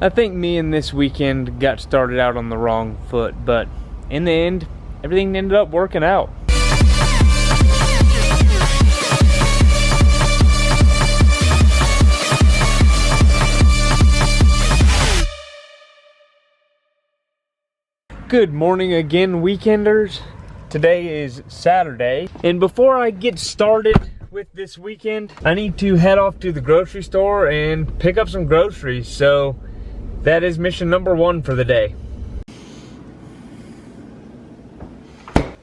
I think me and this weekend got started out on the wrong foot, but in the end, everything ended up working out. Good morning again, weekenders. Today is Saturday, and before I get started with this weekend, I need to head off to the grocery store and pick up some groceries. So that is mission number one for the day.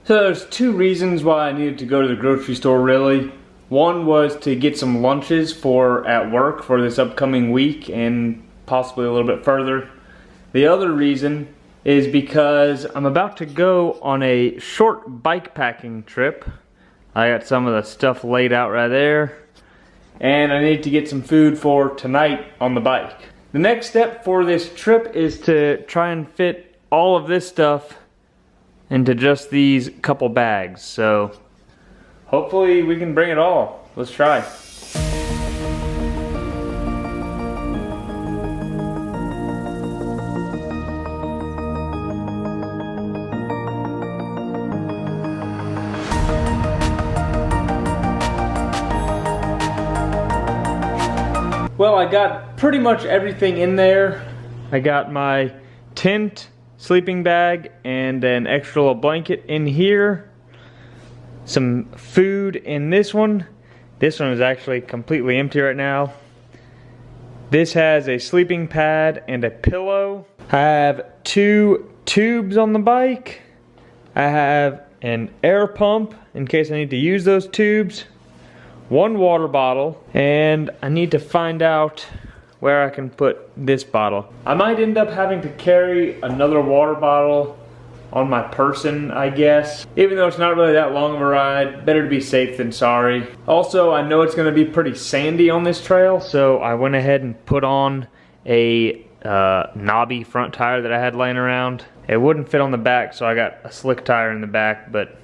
So there's two reasons why I needed to go to the grocery store really. One was to get some lunches for at work for this upcoming week and possibly a little bit further. The other reason is because I'm about to go on a short bike packing trip. I got some of the stuff laid out right there, and I need to get some food for tonight on the bike. The next step for this trip is to try and fit all of this stuff into just these couple bags. So hopefully we can bring it all. Let's try. Well, I got pretty much everything in there. I got my tent, sleeping bag, and an extra little blanket in here. Some food in this one. This one is actually completely empty right now. This has a sleeping pad and a pillow. I have 2 tubes on the bike. I have an air pump in case I need to use those tubes. 1 water bottle, and I need to find out where I can put this bottle. I might end up having to carry another water bottle on my person, I guess. Even though it's not really that long of a ride, better to be safe than sorry. Also, I know it's gonna be pretty sandy on this trail, so I went ahead and put on a knobby front tire that I had laying around. It wouldn't fit on the back, so I got a slick tire in the back, but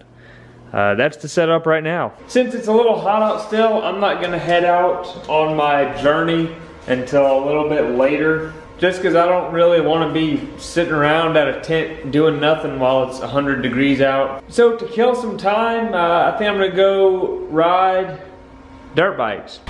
that's the setup right now. Since it's a little hot out still, I'm not gonna head out on my journey until a little bit later, just because I don't really want to be sitting around at a tent doing nothing while it's 100 degrees out. So to kill some time, I think I'm gonna go ride dirt bikes.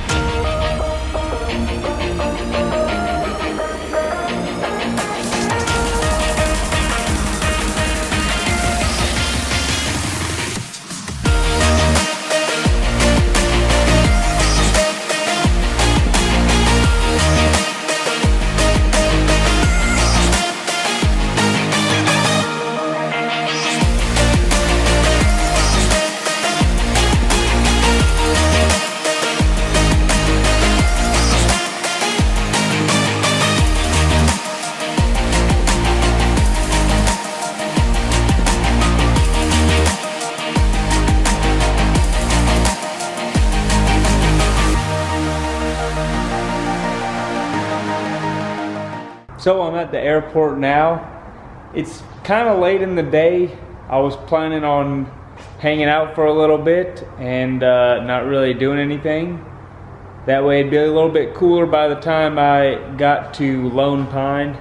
So I'm at the airport now. It's kind of late in the day. I was planning on hanging out for a little bit and not really doing anything. That way it'd be a little bit cooler by the time I got to Lone Pine.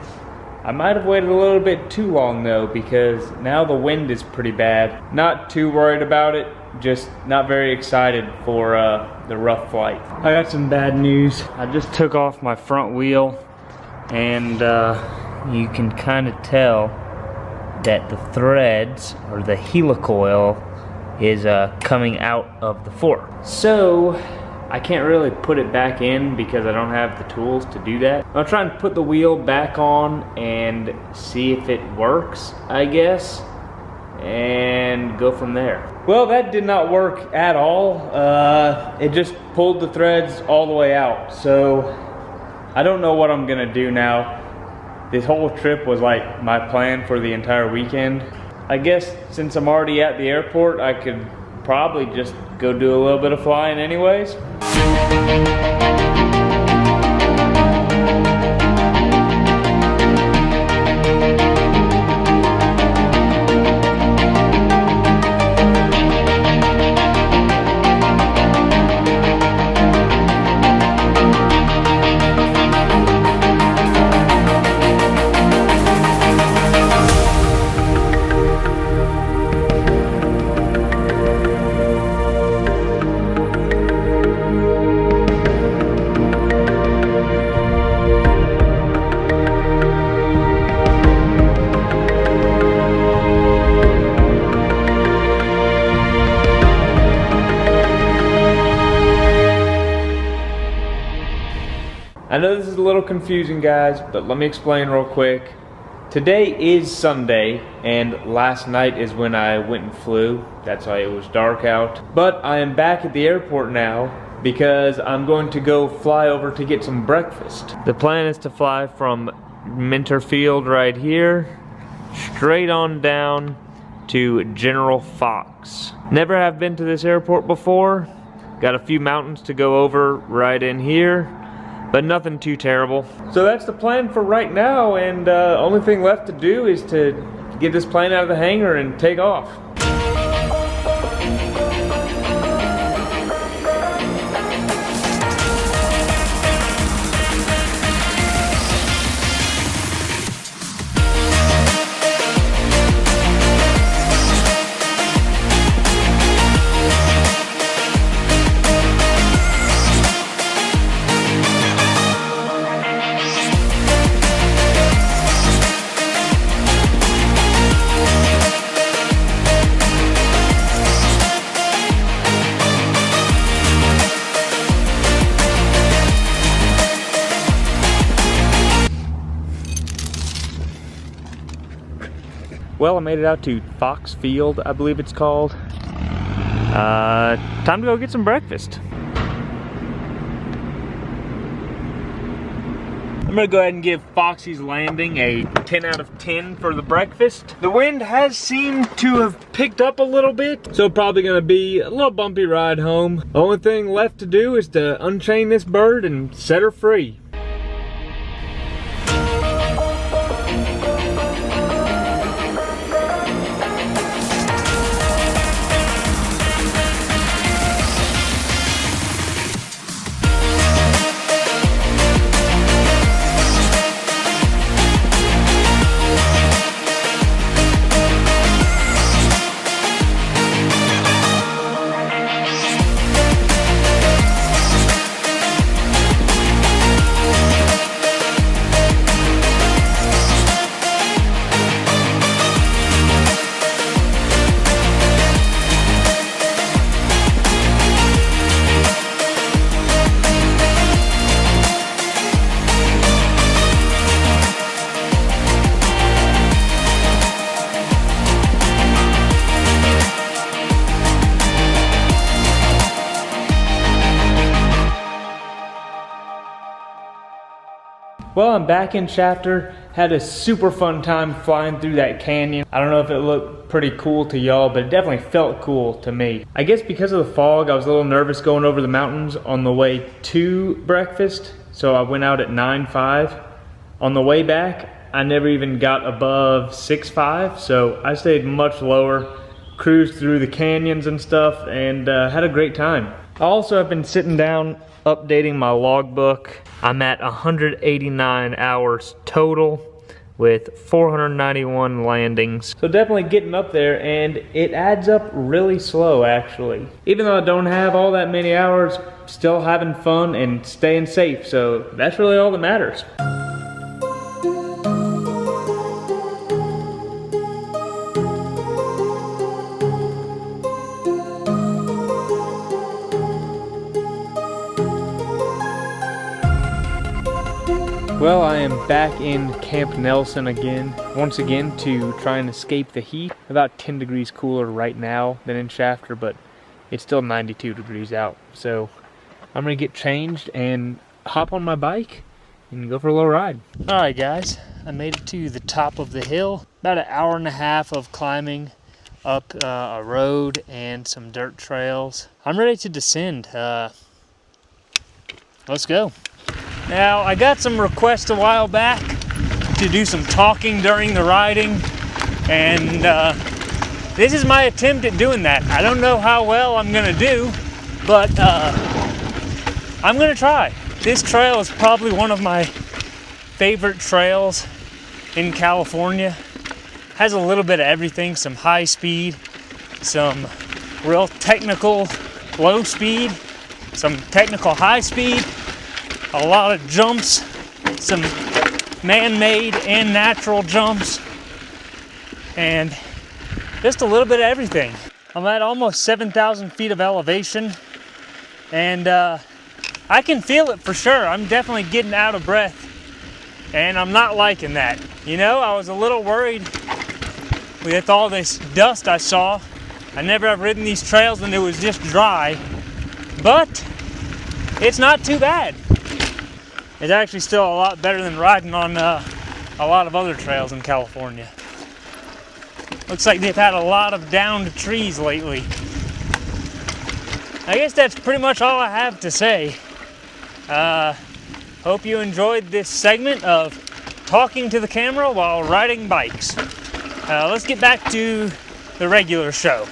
I might have waited a little bit too long though, because now the wind is pretty bad. Not too worried about it, just not very excited for the rough flight. I got some bad news. I just took off my front wheel, and you can kind of tell that the threads or the helicoil is coming out of the fork. So I can't really put it back in because I don't have the tools to do that. I'll try and put the wheel back on and see if it works, I guess, and go from there. Well, that did not work at all. It just pulled the threads all the way out. So I don't know what I'm gonna do now. This whole trip was like my plan for the entire weekend. I guess since I'm already at the airport, I could probably just go do a little bit of flying anyways. I know this is a little confusing, guys, but let me explain real quick. Today is Sunday, and last night is when I went and flew. That's why it was dark out. But I am back at the airport now because I'm going to go fly over to get some breakfast. The plan is to fly from Minter Field right here, straight on down to General Fox. Never have been to this airport before. Got a few mountains to go over right in here, but nothing too terrible. So that's the plan for right now, and only thing left to do is to get this plane out of the hangar and take off. Well, I made it out to Fox Field, I believe it's called. Time to go get some breakfast. I'm gonna go ahead and give Foxy's Landing a 10 out of 10 for the breakfast. The wind has seemed to have picked up a little bit, so probably gonna be a little bumpy ride home. The only thing left to do is to unchain this bird and set her free. Well, I'm back in Shafter. Had a super fun time flying through that canyon. I don't know if it looked pretty cool to y'all, but it definitely felt cool to me. I guess because of the fog, I was a little nervous going over the mountains on the way to breakfast, so I went out at 9:05. On the way back, I never even got above 6.5, so I stayed much lower, cruised through the canyons and stuff, and had a great time. I also have been sitting down updating my logbook. I'm at 189 hours total with 491 landings. So definitely getting up there, and it adds up really slow actually. Even though I don't have all that many hours, still having fun and staying safe, so that's really all that matters. Well, I am back in Camp Nelson again, once again to try and escape the heat. About 10 degrees cooler right now than in Shafter, but it's still 92 degrees out. So I'm gonna get changed and hop on my bike and go for a little ride. All right, guys, I made it to the top of the hill. About an hour and a half of climbing up a road and some dirt trails. I'm ready to descend. Let's go. Now, I got some requests a while back to do some talking during the riding, and this is my attempt at doing that. I don't know how well I'm gonna do, but I'm gonna try. This trail is probably one of my favorite trails in California. Has a little bit of everything, some high speed, some real technical low speed, some technical high speed, a lot of jumps, some man-made and natural jumps, and just a little bit of everything. I'm at almost 7,000 feet of elevation, and I can feel it for sure. I'm definitely getting out of breath, and I'm not liking that. You know, I was a little worried with all this dust I saw. I never have ridden these trails when it was just dry, but it's not too bad. It's actually still a lot better than riding on a lot of other trails in California. Looks like they've had a lot of downed trees lately. I guess that's pretty much all I have to say. Hope you enjoyed this segment of talking to the camera while riding bikes. Let's get back to the regular show.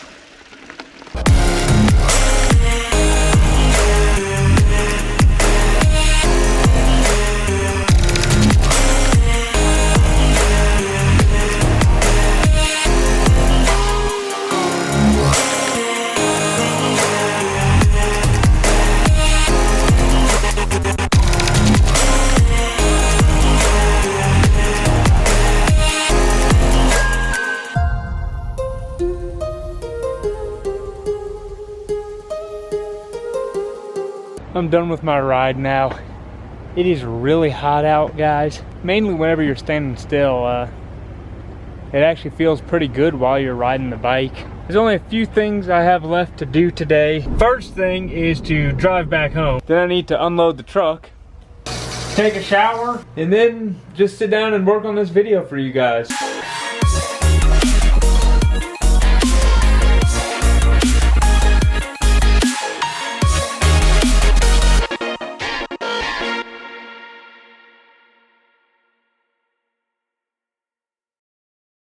I'm done with my ride now. It is really hot out, guys. Mainly whenever you're standing still. It actually feels pretty good while you're riding the bike. There's only a few things I have left to do today. First thing is to drive back home. Then I need to unload the truck, take a shower, and then just sit down and work on this video for you guys.